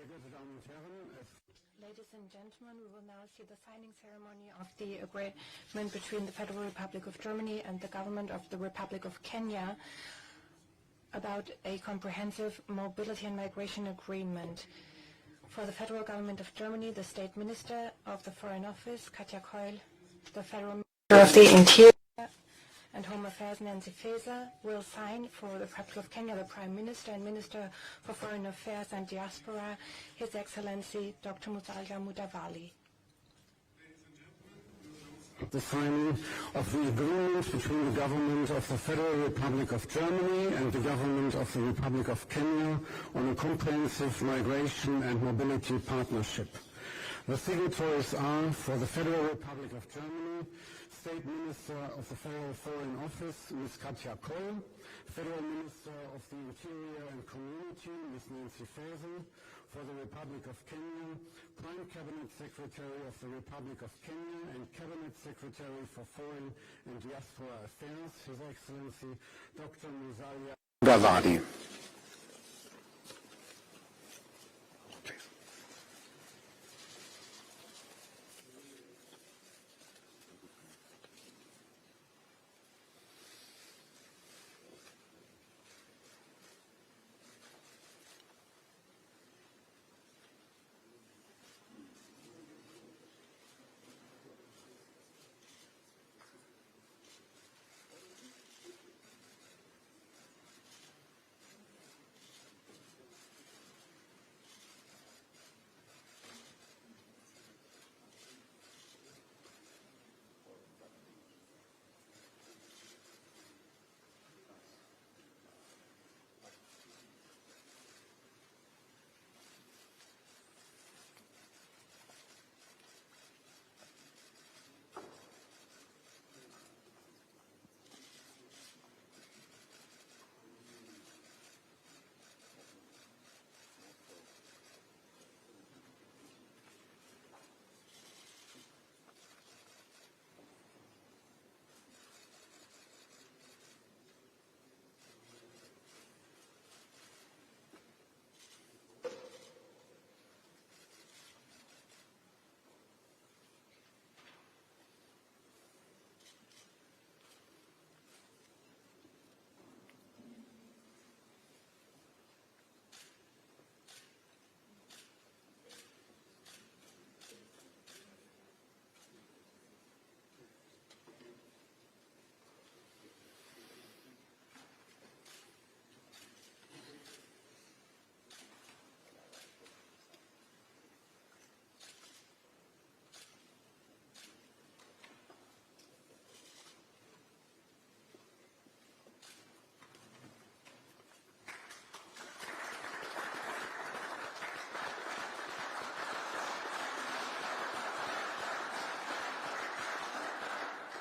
Ladies and gentlemen, we will now see the signing ceremony of the agreement between the Federal Republic of Germany and the Government of the Republic of Kenya about a comprehensive mobility and migration agreement. For the Federal Government of Germany, the State Minister of the Foreign Office, Katja Keul, the Federal Minister of the Interior and Home Affairs, Nancy Faeser, will sign. For the Republic of Kenya, the Prime Minister and Minister for Foreign Affairs and Diaspora, His Excellency Dr. Musalia Mudavadi. The signing of the agreement between the government of the Federal Republic of Germany and the government of the Republic of Kenya on a comprehensive migration and mobility partnership. The signatories are, for the Federal Republic of Germany, State Minister of the Federal Foreign Office, Ms. Katja Keul, Federal Minister of the Interior and Community, Ms. Nancy Faeser. For the Republic of Kenya, Prime Cabinet Secretary of the Republic of Kenya and Cabinet Secretary for Foreign and Diaspora Affairs, His Excellency Dr. Musalia Mudavadi.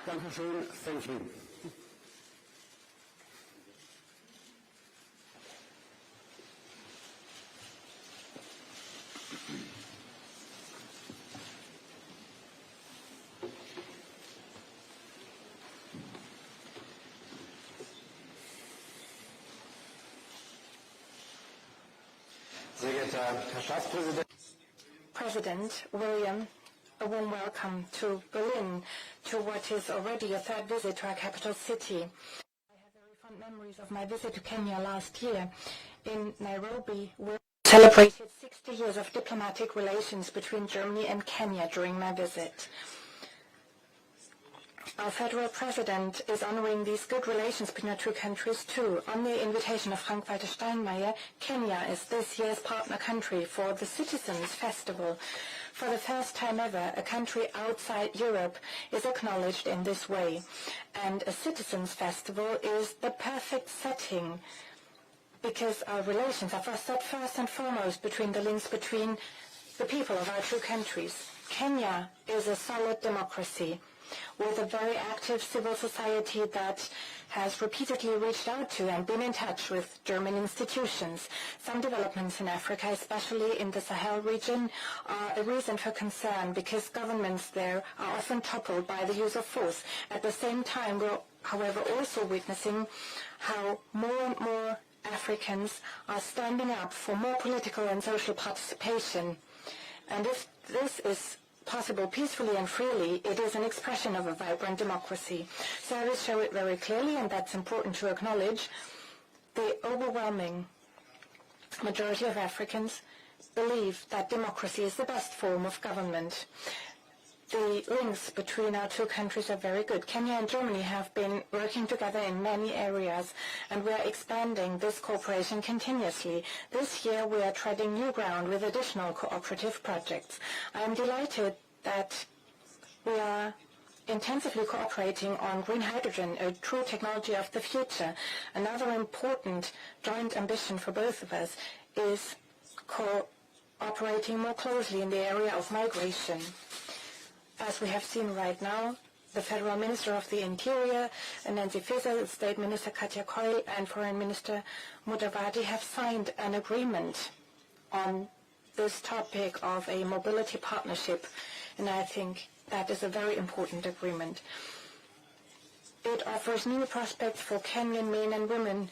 Dankeschön. Thank you. Sehr geehrter Herr Staatspräsident. President William, a warm welcome to Berlin, to what is already a third visit to our capital city. I have very fond memories of my visit to Kenya last year. In Nairobi, we celebrated 60 years of diplomatic relations between Germany and Kenya during my visit. Our federal president is honoring these good relations between our two countries too. On the invitation of Frank-Walter Steinmeier, Kenya is this year's partner country for the Citizens Festival. For the first time ever, a country outside Europe is acknowledged in this way. And a Citizens Festival is the perfect setting because our relations are fostered first and foremost between the links between the people of our two countries. Kenya is a solid democracy with a very active civil society that has repeatedly reached out to and been in touch with German institutions. Some developments in Africa, especially in the Sahel region, are a reason for concern because governments there are often toppled by the use of force. At the same time, we're, however, also witnessing how more and more Africans are standing up for more political and social participation. And if this is possible peacefully and freely, it is an expression of a vibrant democracy. Surveys show it very clearly, and that's important to acknowledge. The overwhelming majority of Africans believe that democracy is the best form of government. The links between our two countries are very good. Kenya and Germany have been working together in many areas, and we are expanding this cooperation continuously. This year we are treading new ground with additional cooperative projects. I am delighted that we are intensively cooperating on green hydrogen, a true technology of the future. Another important joint ambition for both of us is cooperating more closely in the area of migration. As we have seen right now, the Federal Minister of the Interior, Nancy Faeser, State Minister Katja Koil, and Foreign Minister Mudavadi have signed an agreement on this topic of a mobility partnership, and I think that is a very important agreement. It offers new prospects for Kenyan men and women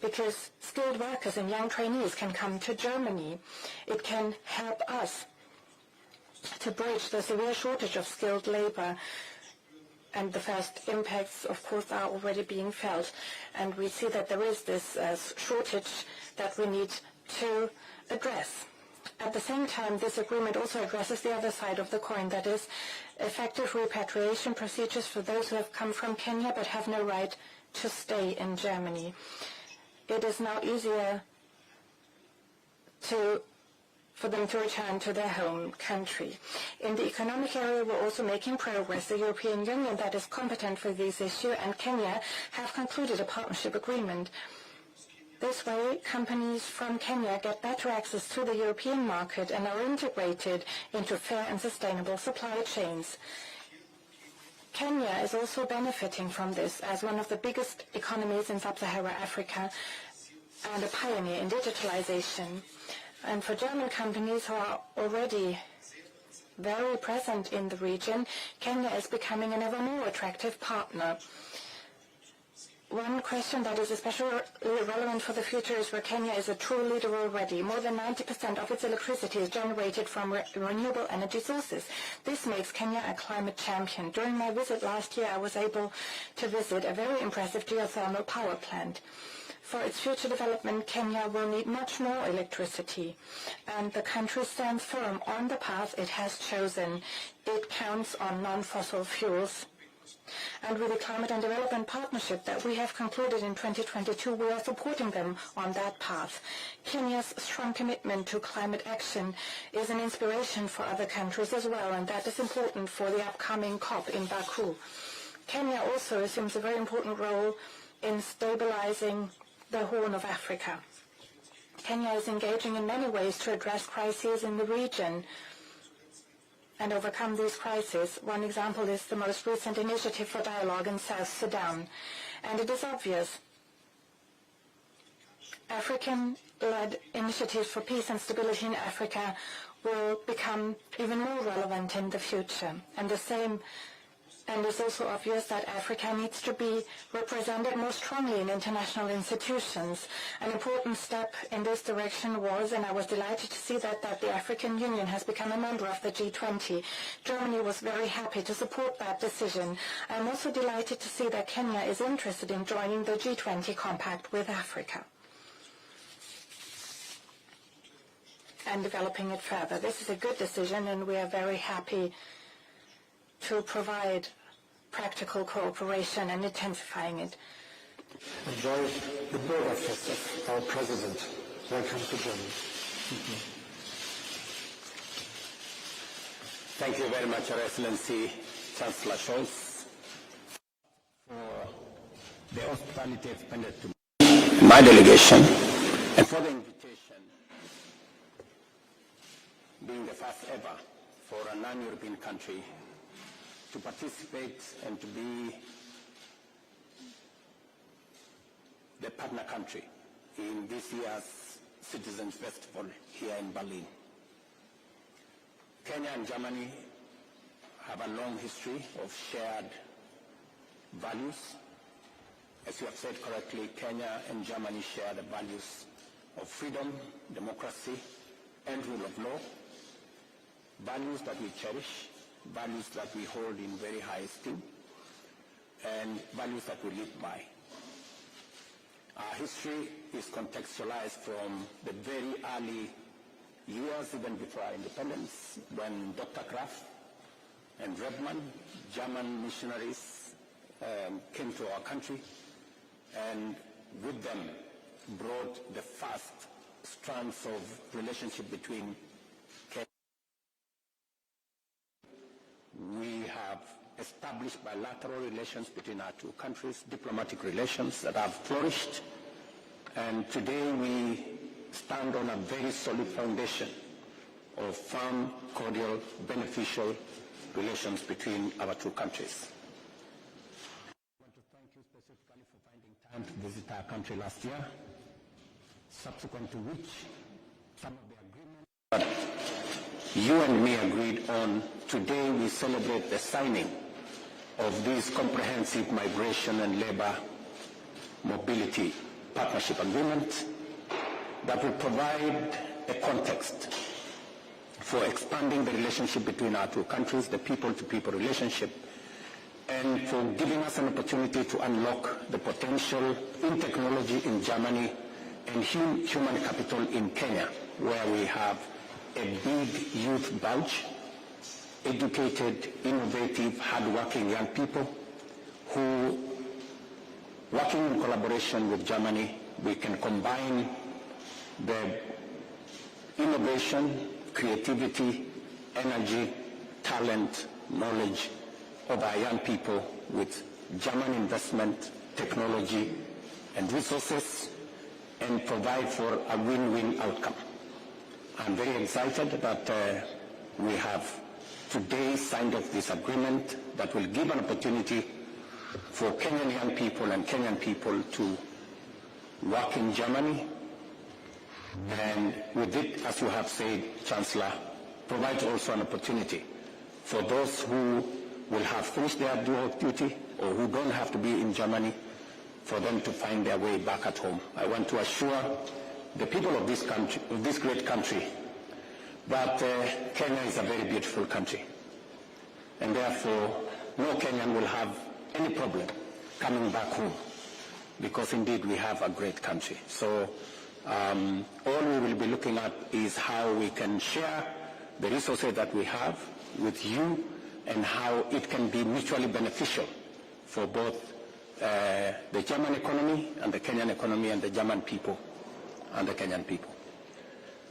because skilled workers and young trainees can come to Germany. It can help us to bridge the severe shortage of skilled labor, and the first impacts, of course, are already being felt. And we see that there is this shortage that we need to address. At the same time, this agreement also addresses the other side of the coin, that is, effective repatriation procedures for those who have come from Kenya but have no right to stay in Germany. It is now easier for them to return to their home country. In the economic area, we're also making progress. The European Union, that is competent for this issue, and Kenya have concluded a partnership agreement. This way, companies from Kenya get better access to the European market and are integrated into fair and sustainable supply chains. Kenya is also benefiting from this as one of the biggest economies in sub-Saharan Africa and a pioneer in digitalization. And for German companies who are already very present in the region, Kenya is becoming an ever more attractive partner. One question that is especially relevant for the future is where Kenya is a true leader already. More than 90% of its electricity is generated from renewable energy sources. This makes Kenya a climate champion. During my visit last year, I was able to visit a very impressive geothermal power plant. For its future development, Kenya will need much more electricity, and the country stands firm on the path it has chosen. It counts on non-fossil fuels. And with the Climate and Development Partnership that we have concluded in 2022, we are supporting them on that path. Kenya's strong commitment to climate action is an inspiration for other countries as well, and that is important for the upcoming COP in Baku. Kenya also assumes a very important role in stabilizing the Horn of Africa. Kenya is engaging in many ways to address crises in the region and overcome these crises. One example is the most recent initiative for dialogue in South Sudan. And it is obvious African-led initiatives for peace and stability in Africa will become even more relevant in the future. And it's also obvious that Africa needs to be represented more strongly in international institutions. An important step in this direction was, and I was delighted to see that the African Union has become a member of the G20. Germany was very happy to support that decision. I'm also delighted to see that Kenya is interested in joining the G20 compact with Africa and developing it further. This is a good decision, and we are very happy to provide practical cooperation and intensifying it. Enjoy the breakfast of our President. Welcome to Germany. Thank you very much, Your Excellency Chancellor Scholz, for the hospitality extended to my delegation and for the invitation, being the first ever for a non-European country to participate and to be the partner country in this year's Citizens Festival here in Berlin. Kenya and Germany have a long history of shared values, As you have said correctly, Kenya and Germany share the values of freedom, democracy, and rule of law, values that we cherish, values that we hold in very high esteem, and values that we live by. Our history is contextualized from the very early years, even before our independence, when Dr. Kraft and Redman, German missionaries, came to our country, and with them brought the first strands of relationship between Kenya. We have established bilateral relations between our two countries, diplomatic relations that have flourished, and today we stand on a very solid foundation of firm, cordial, beneficial relations between our two countries. I want to thank you specifically for finding time to visit our country last year, subsequent to which some of the agreements that you and me agreed on, today we celebrate the signing of this comprehensive migration and labor mobility partnership agreement that will provide a context for expanding the relationship between our two countries, the people-to-people relationship, and for giving us an opportunity to unlock the potential in technology in Germany and human capital in Kenya, where we have a big youth bulge, educated, innovative, hardworking young people who, working in collaboration with Germany, we can combine the innovation, creativity, energy, talent, knowledge of our young people with German investment, technology, and resources, and provide for a win-win outcome. I'm very excited that we have today signed off this agreement that will give an opportunity for Kenyan young people and Kenyan people to work in Germany, and with it, as you have said, Chancellor, provides also an opportunity for those who will have finished their duty or who don't have to be in Germany, for them to find their way back at home. I want to assure the people of this country, of this great country, that Kenya is a very beautiful country, and therefore no Kenyan will have any problem coming back home, because indeed we have a great country. So all we will be looking at is how we can share the resources that we have with you, and how it can be mutually beneficial for both the German economy and the Kenyan economy, and the German people and the Kenyan people.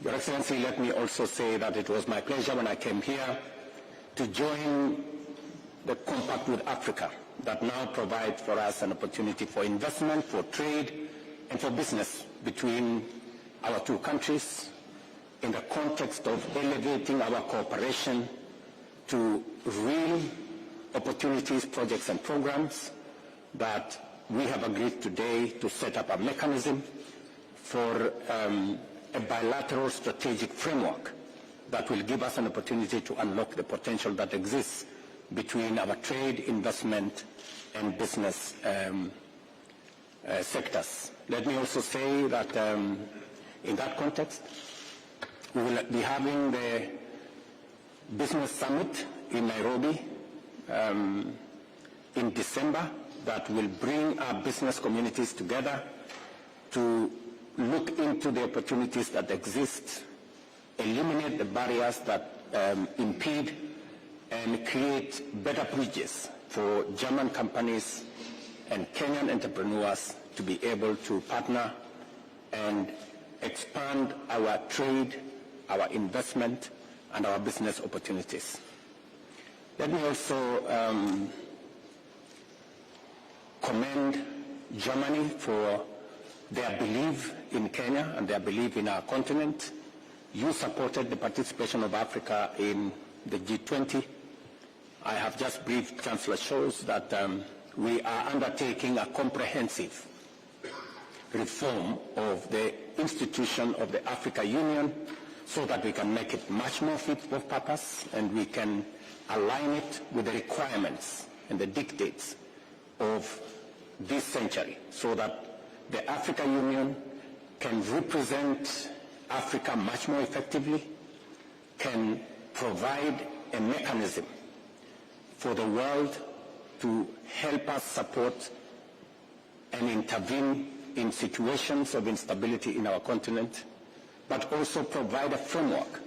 Your Excellency, let me also say that it was my pleasure when I came here to join the Compact with Africa that now provides for us an opportunity for investment, for trade, and for business between our two countries in the context of elevating our cooperation to real opportunities, projects, and programs that we have agreed today to set up a mechanism for a bilateral strategic framework that will give us an opportunity to unlock the potential that exists between our trade, investment, and business sectors. Let me also say that in that context, we will be having the Business Summit in Nairobi in December that will bring our business communities together to look into the opportunities that exist, eliminate the barriers that impede, and create better bridges for German companies and Kenyan entrepreneurs to be able to partner and expand our trade, our investment, and our business opportunities. Let me also commend Germany for their belief in Kenya and their belief in our continent. You supported the participation of Africa in the G20. I have just briefed Chancellor Scholz that we are undertaking a comprehensive reform of the institution of the Africa Union so that we can make it much more fit for purpose, and we can align it with the requirements and the dictates of this century so that the African Union can represent Africa much more effectively, can provide a mechanism for the world to help us support and intervene in situations of instability in our continent, but also provide a framework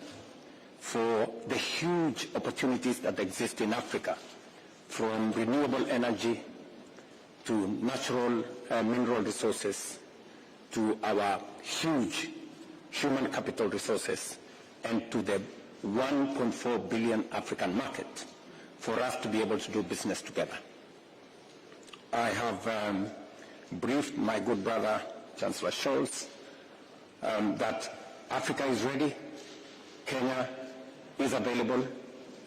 for the huge opportunities that exist in Africa, from renewable energy to natural mineral resources to our huge human capital resources and to the 1.4 billion African market for us to be able to do business together. I have briefed my good brother, Chancellor Scholz, that Africa is ready, Kenya is available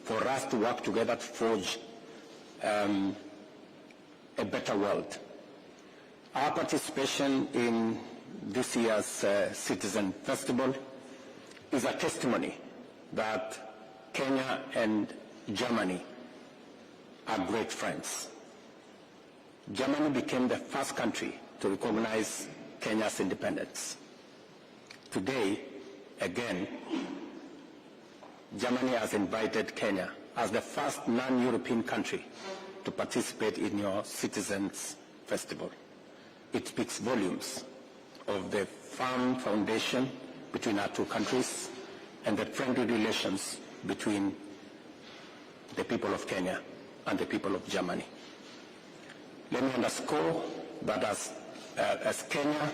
for us to work together to forge a better world. Our participation in this year's Citizen Festival is a testimony that Kenya and Germany are great friends. Germany became the first country to recognize Kenya's independence. Today, again, Germany has invited Kenya as the first non-European country to participate in your Citizens Festival. It speaks volumes of the firm foundation between our two countries and the friendly relations between the people of Kenya and the people of Germany. Let me underscore that as Kenya,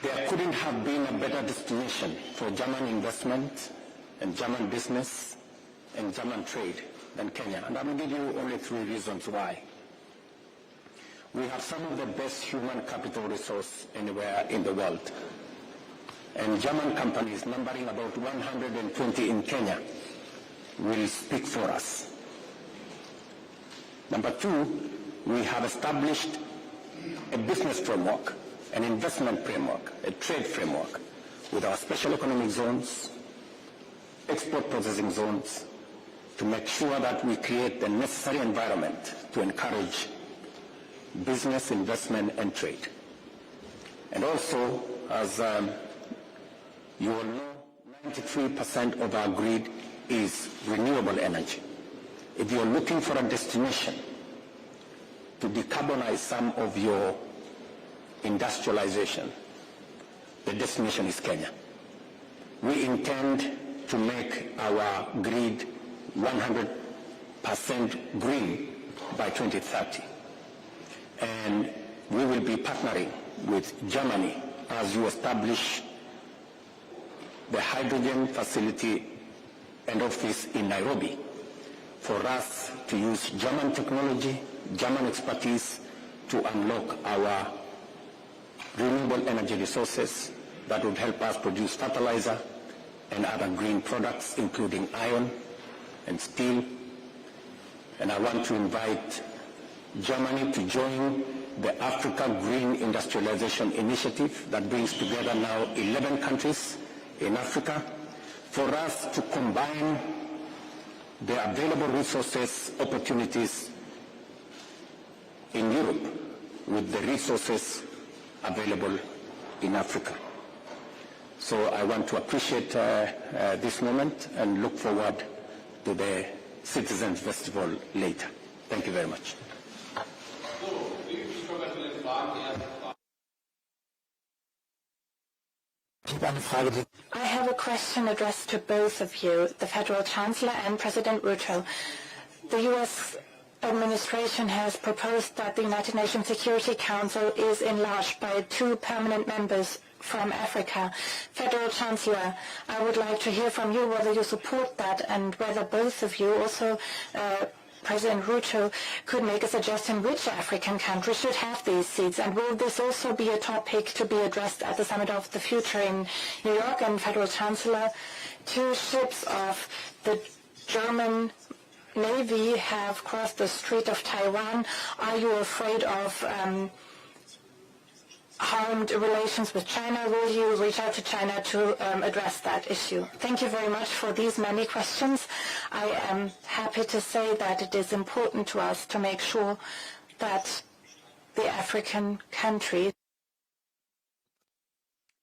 there couldn't have been a better destination for German investment and German business and German trade than Kenya. And I will give you only 3 reasons why. We have some of the best human capital resource anywhere in the world. And German companies, numbering about 120 in Kenya, will speak for us. Number 2, we have established a business framework, an investment framework, a trade framework with our special economic zones, export processing zones, to make sure that we create the necessary environment to encourage business, investment, and trade. And also, as you all know, 93% of our grid is renewable energy. If you're looking for a destination to decarbonize some of your industrialization, the destination is Kenya. We intend to make our grid 100% green by 2030. And we will be partnering with Germany as you establish the hydrogen facility and office in Nairobi for us to use German technology, German expertise to unlock our renewable energy resources that would help us produce fertilizer and other green products, including iron and steel. And I want to invite Germany to join the Africa Green Industrialization Initiative that brings together now 11 countries in Africa for us to combine the available resources, opportunities in Europe with the resources available in Africa. So I want to appreciate this moment and look forward to the Citizens Festival later. Thank you very much. I have a question addressed to both of you, the Federal Chancellor and President Ruto. The U.S. administration has proposed that the United Nations Security Council is enlarged by 2 permanent members from Africa. Federal Chancellor, I would like to hear from you whether you support that and whether both of you, also President Ruto, could make a suggestion which African country should have these seats, and will this also be a topic to be addressed at the Summit of the Future in New York? And Federal Chancellor, 2 ships of the German Navy have crossed the Strait of Taiwan. Are you afraid of harmed relations with China? Will you reach out to China to address that issue? Thank you very much for these many questions. I am happy to say that it is important to us to make sure that the African countries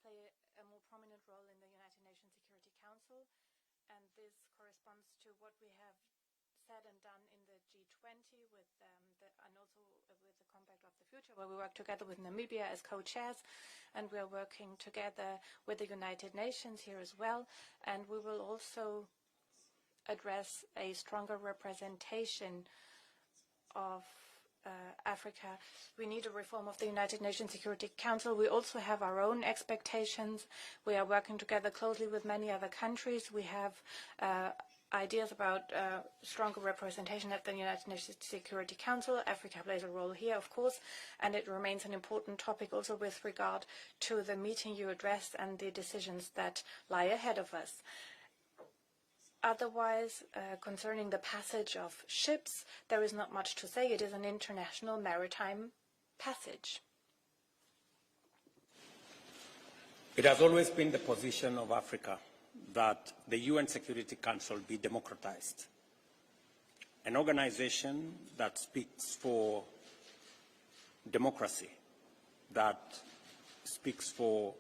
play a more prominent role in the United Nations Security Council, and this corresponds to what we have said and done in the G20 with and also with the Compact of the Future, where we work together with Namibia as co-chairs, and we are working together with the United Nations here as well, and we will also address a stronger representation of Africa. We need a reform of the United Nations Security Council. We also have our own expectations. We are working together closely with many other countries. We have ideas about stronger representation at the United Nations Security Council. Africa plays a role here, of course, and it remains an important topic also with regard to the meeting you addressed and the decisions that lie ahead of us. Otherwise, concerning the passage of ships, there is not much to say. It is an international maritime passage. It has always been the position of Africa that the UN Security Council be democratized. An organization that speaks for democracy, that speaks for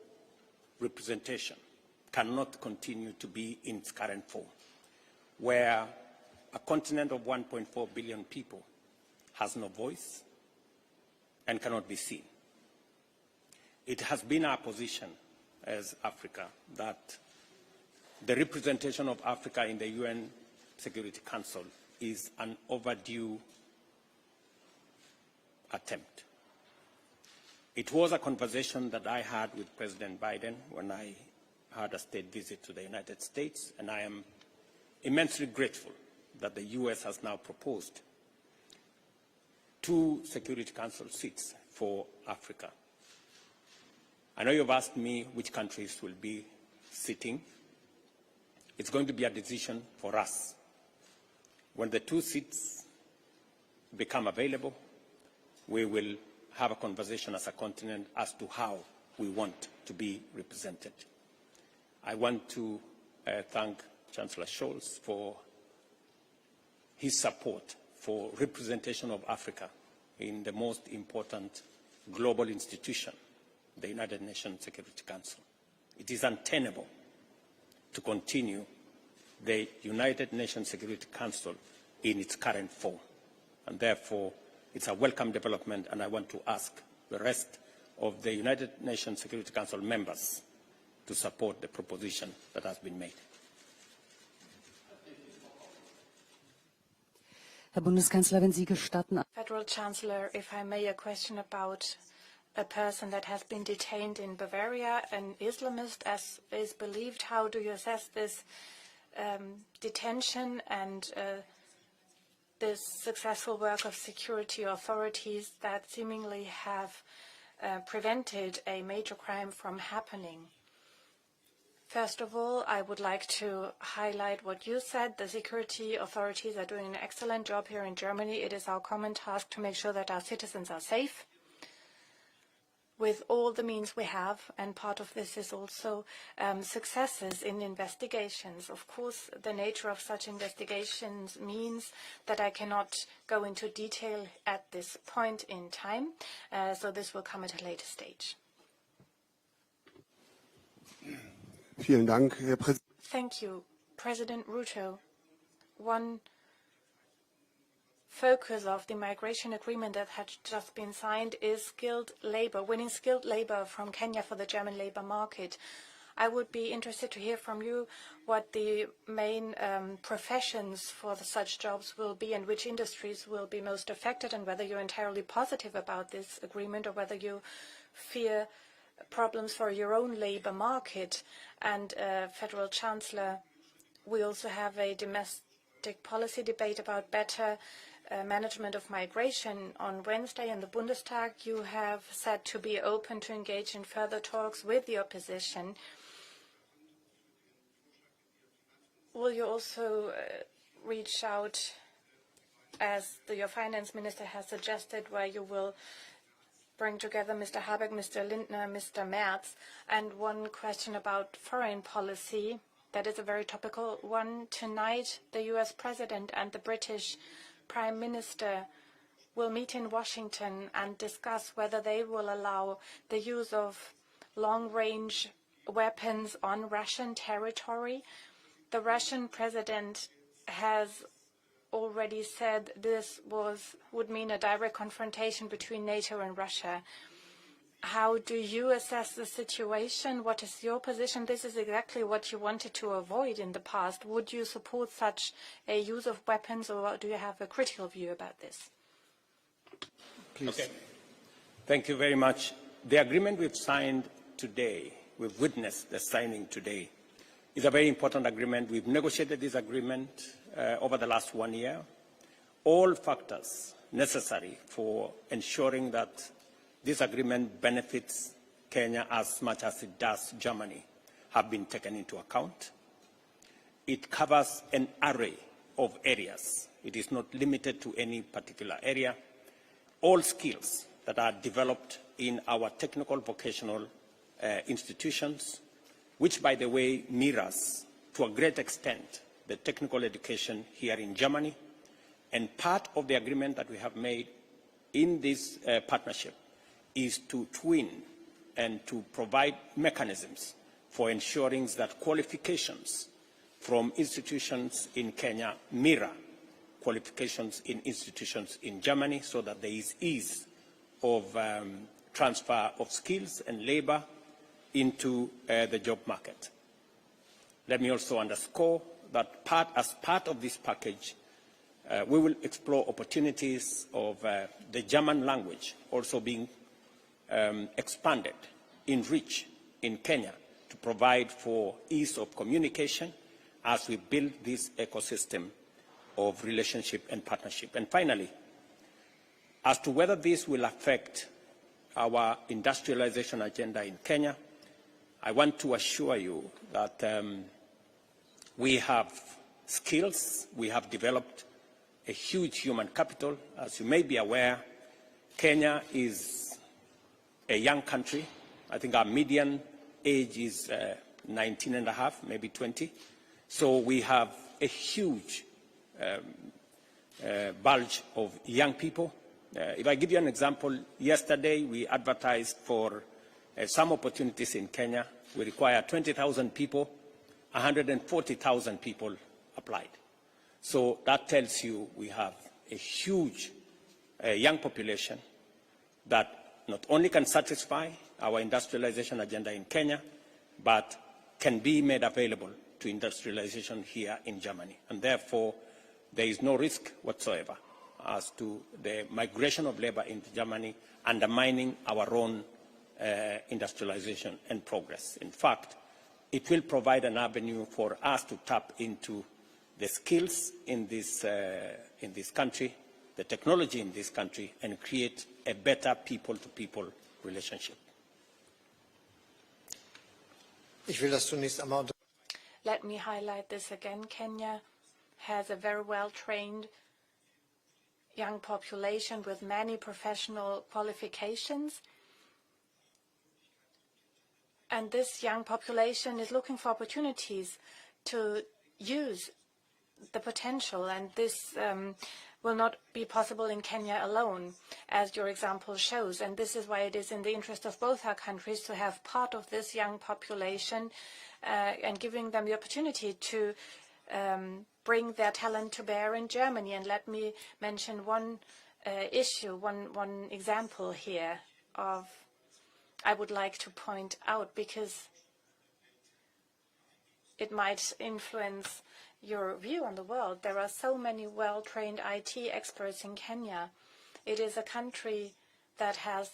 representation, cannot continue to be in its current form, where a continent of 1.4 billion people has no voice and cannot be seen. It has been our position as Africa that the representation of Africa in the UN Security Council is an overdue attempt. It was a conversation that I had with President Biden when I had a state visit to the United States, and I am immensely grateful that the US has now proposed 2 Security Council seats for Africa. I know you've asked me which countries will be sitting. It's going to be a decision for us. When the 2 seats become available, we will have a conversation as a continent as to how we want to be represented. I want to thank Chancellor Scholz for his support for representation of Africa in the most important global institution, the United Nations Security Council. It is untenable to continue the United Nations Security Council in its current form, and therefore it's a welcome development, and I want to ask the rest of the United Nations Security Council members to support the proposition that has been made. Herr Bundeskanzler, wenn Sie gestatten. Federal Chancellor, if I may, a question about a person that has been detained in Bavaria, an Islamist, as is believed. How do you assess this detention and this successful work of security authorities that seemingly have prevented a major crime from happening? First of all, I would like to highlight what you said. The security authorities are doing an excellent job here in Germany. It is our common task to make sure that our citizens are safe with all the means we have, and part of this is also successes in investigations. Of course, the nature of such investigations means that I cannot go into detail at this point in time, so this will come at a later stage. Vielen Dank, Herr Präsident. Thank you, President Ruto. One focus of the migration agreement that had just been signed is skilled labor, winning skilled labor from Kenya for the German labor market. I would be interested to hear from you what the main professions for such jobs will be and which industries will be most affected, and whether you're entirely positive about this agreement or whether you fear problems for your own labor market. And Federal Chancellor, we also have a domestic policy debate about better management of migration. On Wednesday in the Bundestag, you have said to be open to engage in further talks with the opposition. Will you also reach out, as your finance minister has suggested, where you will bring together Mr. Habeck, Mr. Lindner, Mr. Merz? And one question about foreign policy, that is a very topical one. Tonight, the US President and the British Prime Minister will meet in Washington and discuss whether they will allow the use of long-range weapons on Russian territory. The Russian president has already said this would mean a direct confrontation between NATO and Russia. How do you assess the situation? What is your position? This is exactly what you wanted to avoid in the past. Would you support such a use of weapons, or do you have a critical view about this? Please. Okay. Thank you very much. The agreement we've signed today, we've witnessed the signing today, is a very important agreement. We've negotiated this agreement over the last 1 year. All factors necessary for ensuring that this agreement benefits Kenya as much as it does Germany have been taken into account. It covers an array of areas. It is not limited to any particular area. All skills that are developed in our technical vocational institutions, which, by the way, mirrors to a great extent the technical education here in Germany. And part of the agreement that we have made in this partnership is to twin and to provide mechanisms for ensuring that qualifications from institutions in Kenya mirror qualifications in institutions in Germany, so that there is ease of transfer of skills and labor into the job market. Let me also underscore that as part of this package, we will explore opportunities of the German language also being expanded in reach in Kenya to provide for ease of communication as we build this ecosystem of relationship and partnership. And finally, as to whether this will affect our industrialization agenda in Kenya, I want to assure you that we have skills, we have developed a huge human capital. As you may be aware, Kenya is a young country. I think our median age is 19 and a half, maybe 20. So we have a huge bulge of young people. If I give you an example, yesterday we advertised for some opportunities in Kenya. We require 20,000 people, 140,000 people applied. So that tells you we have a huge young population that not only can satisfy our industrialization agenda in Kenya, but can be made available to industrialization here in Germany. And therefore, there is no risk whatsoever as to the migration of labor into Germany undermining our own industrialization and progress. In fact, it will provide an avenue for us to tap into the skills in this country, the technology in this country, and create a better people-to-people relationship. Let me highlight this again. Kenya has a very well-trained young population with many professional qualifications. And this young population is looking for opportunities to use the potential, and this will not be possible in Kenya alone, as your example shows. And this is why it is in the interest of both our countries to have part of this young population and giving them the opportunity to bring their talent to bear in Germany. And let me mention one issue, one example here of I would like to point out, because it might influence your view on the world. There are so many well-trained IT experts in Kenya. It is a country that has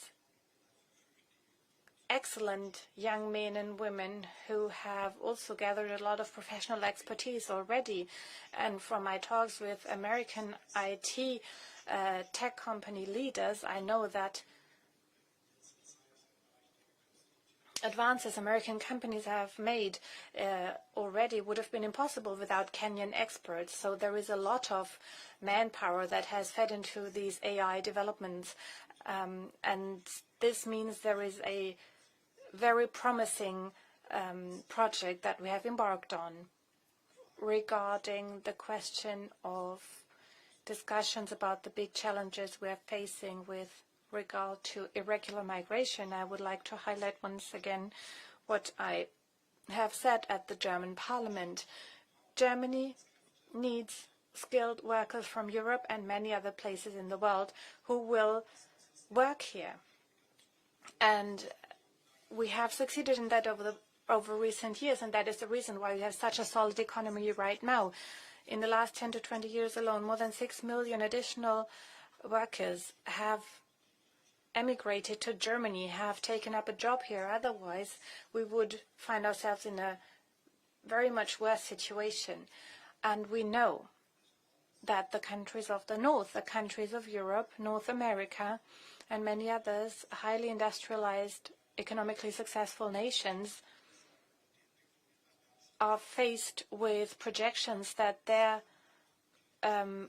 excellent young men and women who have also gathered a lot of professional expertise already. And from my talks with American IT tech company leaders, I know that advances American companies have made already would have been impossible without Kenyan experts. So there is a lot of manpower that has fed into these AI developments. And this means there is a very promising project that we have embarked on regarding the question of discussions about the big challenges we are facing with regard to irregular migration, I would like to highlight once again what I have said at the German Parliament. Germany needs skilled workers from Europe and many other places in the world who will work here. And we have succeeded in that over recent years, and that is the reason why we have such a solid economy right now. In the last 10 to 20 years alone, more than 6 million additional workers have emigrated to Germany, have taken up a job here. Otherwise, we would find ourselves in a very much worse situation. And we know that the countries of the North, the countries of Europe, North America, and many others, highly industrialized, economically successful nations, are faced with projections that their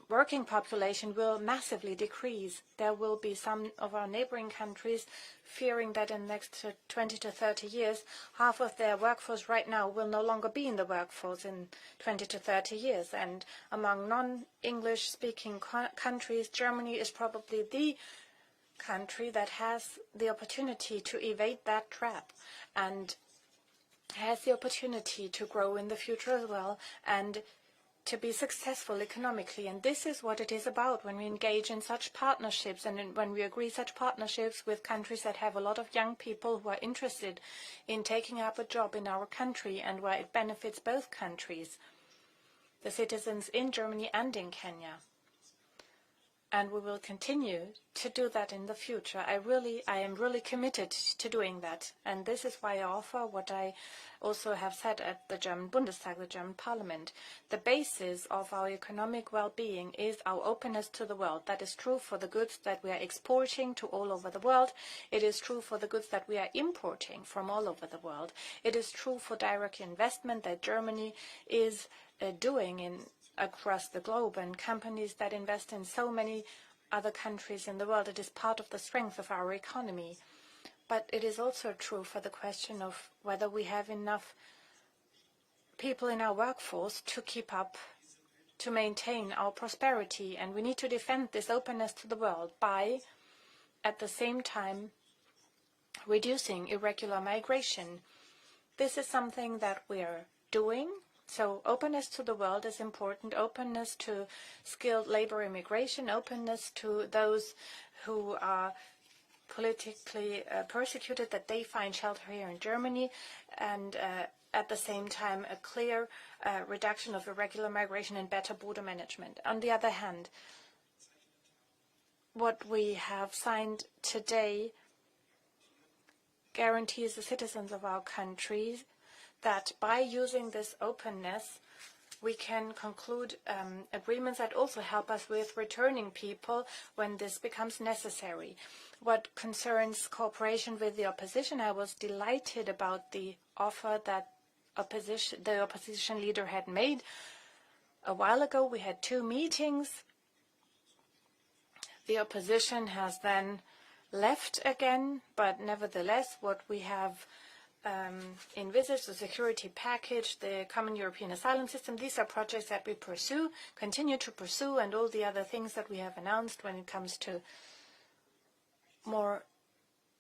working population will massively decrease. There will be some of our neighboring countries fearing that in the next 20 to 30 years, half of their workforce right now will no longer be in the workforce in 20 to 30 years. And among non-English speaking countries, Germany is probably the country that has the opportunity to evade that trap and has the opportunity to grow in the future as well and to be successful economically. And this is what it is about when we engage in such partnerships and when we agree such partnerships with countries that have a lot of young people who are interested in taking up a job in our country and where it benefits both countries, the citizens in Germany and in Kenya. And we will continue to do that in the future. I am really committed to doing that. And this is why I offer what I also have said at the German Bundestag, the German Parliament. The basis of our economic well-being is our openness to the world. That is true for the goods that we are exporting to all over the world. It is true for the goods that we are importing from all over the world. It is true for direct investment that Germany is doing across the globe, and companies that invest in so many other countries in the world. It is part of the strength of our economy. But it is also true for the question of whether we have enough people in our workforce to keep up, to maintain our prosperity. And we need to defend this openness to the world by, at the same time, reducing irregular migration. This is something that we are doing. So openness to the world is important, openness to skilled labor immigration, openness to those who are politically persecuted, that they find shelter here in Germany, and at the same time a clear reduction of irregular migration and better border management. On the other hand, what we have signed today guarantees the citizens of our countries that by using this openness, we can conclude agreements that also help us with returning people when this becomes necessary. What concerns cooperation with the opposition, I was delighted about the offer that the opposition leader had made. A while ago, we had 2 meetings. The opposition has then left again, but nevertheless, what we have envisaged, the security package, the common European asylum system, these are projects that we pursue, continue to pursue, and all the other things that we have announced when it comes to more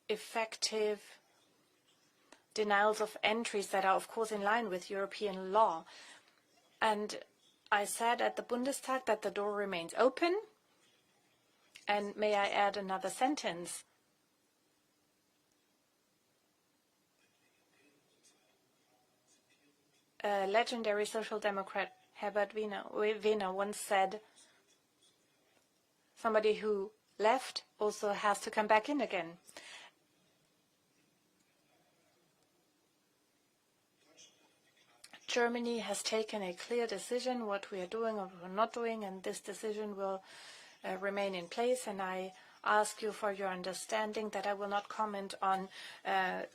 effective denials of entries that are, of course, in line with European law. And I said at the Bundestag that the door remains open. And may I add another sentence? A legendary social democrat, Herbert Wehner, once said, somebody who left also has to come back in again. Germany has taken a clear decision what we are doing or what we're not doing, and this decision will remain in place. And I ask you for your understanding that I will not comment on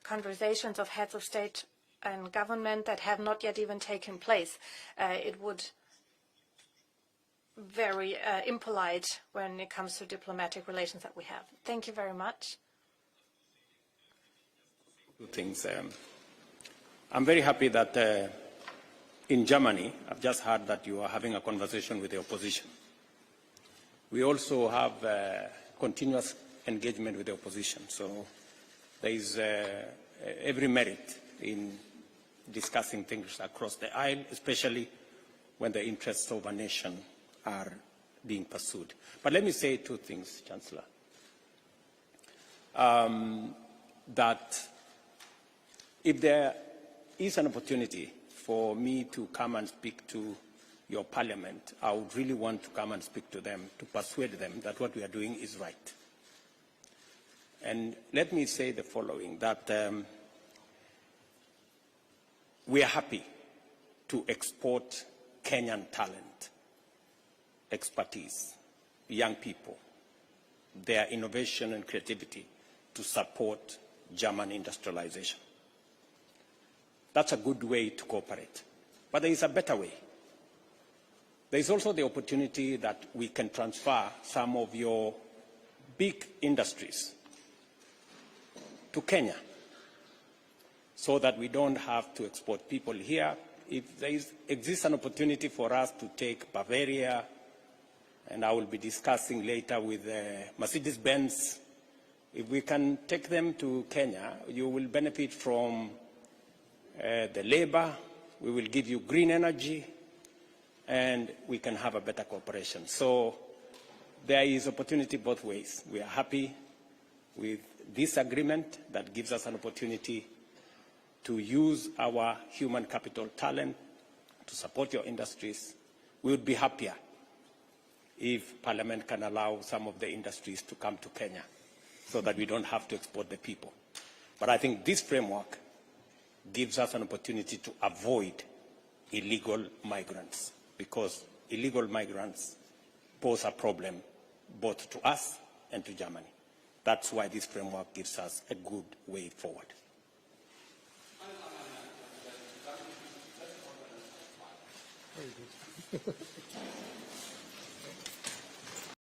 conversations of heads of state and government that have not yet even taken place. It would very impolite when it comes to diplomatic relations that we have. Thank you very much. 2 things. I'm very happy that in Germany, I've just heard that you are having a conversation with the opposition. We also have continuous engagement with the opposition. So there is every merit in discussing things across the aisle, especially when the interests of a nation are being pursued. But let me say two things, Chancellor. That if there is an opportunity for me to come and speak to your parliament, I would really want to come and speak to them, to persuade them that what we are doing is right. And let me say the following, that we are happy to export Kenyan talent, expertise, young people, their innovation and creativity to support German industrialization. That's a good way to cooperate. But there is a better way. There is also the opportunity that we can transfer some of your big industries to Kenya so that we don't have to export people here. If there exists an opportunity for us to take Bavaria, and I will be discussing later with Mercedes-Benz, if we can take them to Kenya, you will benefit from the labor, we will give you green energy, and we can have a better cooperation. So there is opportunity both ways. We are happy with this agreement that gives us an opportunity to use our human capital talent to support your industries. We would be happier if Parliament can allow some of the industries to come to Kenya so that we don't have to export the people. But I think this framework gives us an opportunity to avoid illegal migrants, because illegal migrants pose a problem both to us and to Germany. That's why this framework gives us a good way forward.